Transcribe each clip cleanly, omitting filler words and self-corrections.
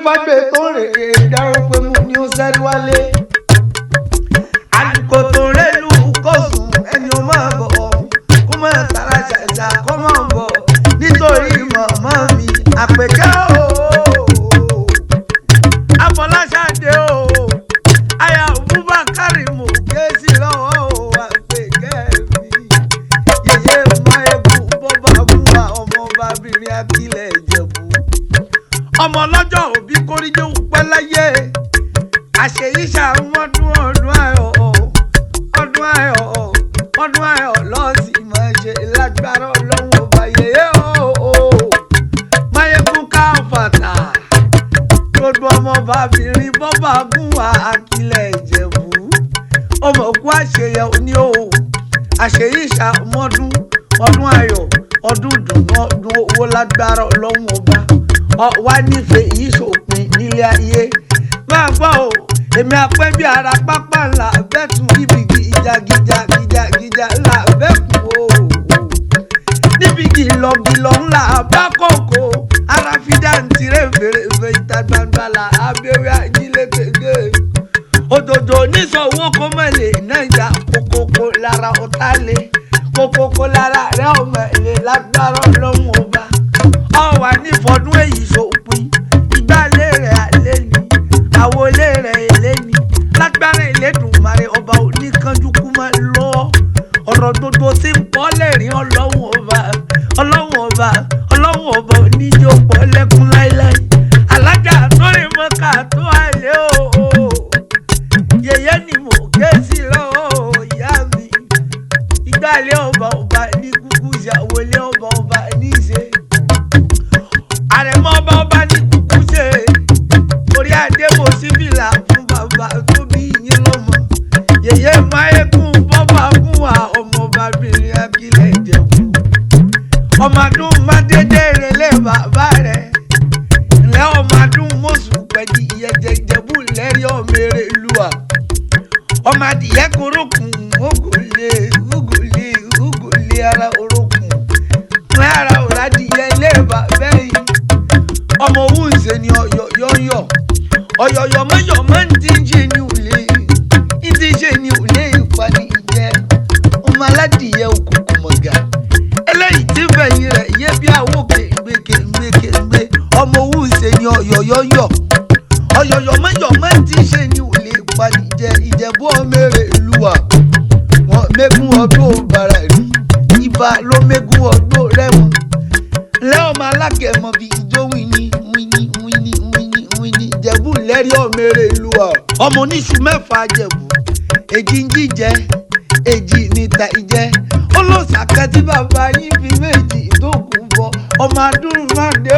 fàgbé tó rèé dárò pé mo ní ó sẹ́rí wálé. Àlùkò tó rélù kò sùn ẹni ó máa bọ̀ kó máa tara ṣàṣà kó máa bọ̀ nítorí màmá mi Àpèkẹ́ o. Afọláṣadé o. Aya Bubakari mo ké sí lọ́wọ́ o Àpèkẹ́ mi. Yeye Mayegun bobagunwa Omo Obabirin Akile Ìjẹ̀bú. Ọmọ lọ́jọ́ òbí kórìjọ́ pẹ́ láyé. Àṣeyíṣà ọdún ayọ̀ lọ́sì máa ṣe lágbára Ọlọ́run ọba yeye o. Mayegun ká fàtà. Gbogbo Ọmọ Obabirin bobagunwa Akile Ìjẹ̀bú. Ọmọ òkú àṣeyẹ òní o. Àṣeyíṣà ọdún ayọ̀ ọdún dùnú ọdún owó lágbára Ọlọ́run ọba. Wá nífẹ̀ẹ́ yìí ṣòpin nílé ayé. Máa gbọ́ o, èmi apẹ́ bí ara pápá ńlá bẹ́tù níbigi ìjà ńlá bẹ́kù o. Níbigi ìlọ̀gìlọ̀ ńlá bá kòkó. Ara fídà ń tirẹ̀ fèrèfè ìta gbangba là abẹ́rẹ́ ajílẹ̀ gẹ́gẹ́. Òdòdó oníṣòwò kó mẹ́lẹ̀ náà kókókó lára ọ̀tá lé. Kókókó lára rẹ̀ ọmọ ilé lágbára Ọlọ́run ọba. Ọwà nífọdún èyí ṣòpin. Ìgbàlè rẹ̀ alẹ́ ni. Àwọlé rẹ̀ èlé ni. Lágbára Elédùmarè ọba oníkanjú kú máa lọ. Ọ̀rọ̀ gbogbo tí ń pọ́ lẹ́rìn Ọlọ́run ọba oníjó pọ̀ lẹ́kún láíláí. Alájà sórí mọ́kà tó àlẹ́ o. Yèyé ni mo ké sí lọ́wọ́ ìyá mi. Ìgbàlè ọba ní kúkú ìyàwólé ọba ní ìṣe. Àrẹ̀mọ ọba ní kúkú ṣe. Orí adé mo sí fìlà fún bàbá tó bí yín lọ́mọ. Yeye Mayegun bobagunwa Omo Obabirin Akile Ìjẹ̀bú. Ọmọ adún má dédé relé bàbá rẹ̀. Ǹlẹ́ ọmọ adún mọ̀sù pẹ̀jì ìyẹ̀jẹ̀jẹ̀bú lẹ́rí ọmọ eré lùwà. Ọmọ adìyẹ korókùn ugòlè ara orókùn. Wọ́n ara òrà adìyẹ ilé bàbá yìí. Ọmọ owó ìṣe ni ọ̀yọ̀yọ̀ mọ́yọ̀mọ́ ń díje ní òlé ìpàdé ìjẹ́ ọmọ aládìyẹ òkùnkùn mọ̀gà eléyìí tí fẹ̀yìn rẹ̀ yé bí àwòké gbé ọmọ owó ìṣe ni ọ̀yọ̀yọ̀ mọ́yọ̀mọ́ ń díje ní òlé ìpàdé ìjẹ̀bú ọmọ èrè lùwà wọn mẹ́gún ọdún bàrà rí ibà ló mẹ́gún ọdún rẹ̀wọ̀n lẹ́ ọmọ alágẹ̀mọ bíi ìjọ wíní Ìjẹ̀bú lẹ́rí ọmọ èrè lùwà ọmọ oníṣù mẹ́fà Ìjẹ̀bú èjì ń jíjẹ èjì níta ìjẹ olóṣàkẹ́ tí bàbá yín fi méjì ìdókù bọ Ọmọ Adunmade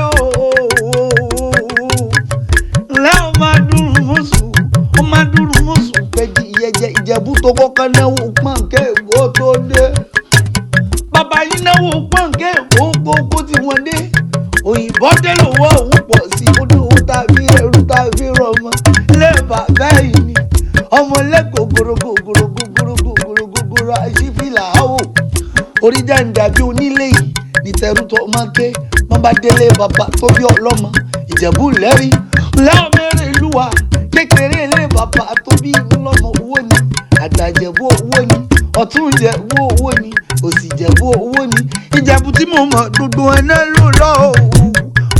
lẹ́ ọmọ Adunmade pẹ̀jì ìyẹ̀jẹ̀ Ìjẹ̀bú tó kọ́kọ́ náwó pọ̀nkẹ́ èkó tó dé bàbá yín náwó pọ̀nkẹ́ èkó gbogbo tí wọ́n dé òyìnbó dé lówó òun pọ̀ sí olówó tàbí ẹrú tàbí rọmọ lé bàbá yìí ni ọmọ lẹ́kọ̀ọ́ gòrògòrògòrògòrògòrò àṣìfìlà áwò orí jàǹdà bí onílé yìí ní tẹrú tó máa ké wọ́n bá délé bàbá tó bí ọlọ́mọ Ìjẹ̀bú lẹ́rí lẹ́ọ̀mẹ́rẹ́ lúwa kékeré ilé bàbá tó bí ọlọ́mọ owó ni àgbàjẹ̀bú owó ni ọ̀tún Ìjẹ̀bú owó ni òsì Ìjẹ̀bú owó ni Ìjẹ̀bú tí mo mọ̀ gbogbo ẹ̀ná ló lọ́ọ́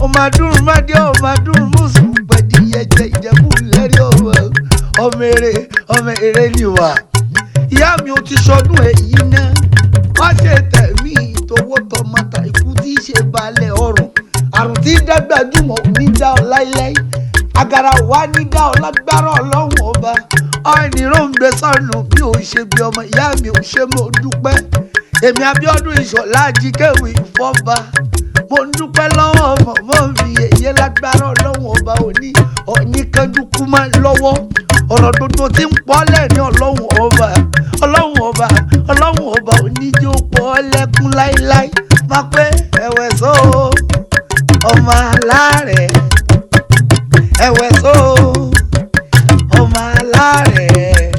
Ọmọ Adunmade Ọmọ Adunmusu pẹ̀dí ẹ̀jẹ̀ Ìjẹ̀bú lẹ́rí ọmọ èrè ni wà. Ìyá mi ò ti sọdún èyí náà wá ṣe tẹ̀mí ìtòwó tọmọta ikú tí í ṣe balẹ̀ ọrùn àrùn tí dágbàjúmọ̀ ní dá ọ láíláí agara wa ní dá ọ lágbára Ọlọ́run ọba ọ̀nìrán ń gbé sọ́nù bí ò ṣe bí ọmọ ìyá mi ò ṣe mo dúpẹ́ èmi Abíọ́dún Ìṣọ̀lá Ajíkẹ́wì Ìfọ́ba mo ń dúpẹ́ lọ́wọ́ mọ̀mọ́ mi èyí lágbára Ọlọ́run ọba òní kánjú kú máa lọ́wọ́ ọ̀rọ̀ gbogbo tí ń pọ́ lẹ́rìn Ọlọ́run ọba oníjó pọ̀ lẹ́kún láíláí má pé ẹ̀wẹ̀ só ọmọ alárẹ̀ ẹ̀wẹ̀ só ọmọ alárẹ̀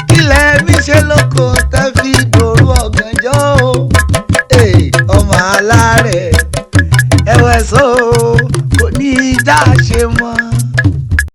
kílẹ̀ mi ṣe lóko tẹ́ fi dòru ọ̀gànjọ́ ọmọ alárẹ̀ ẹ̀wẹ̀ só kò ní í dá ṣe mọ́.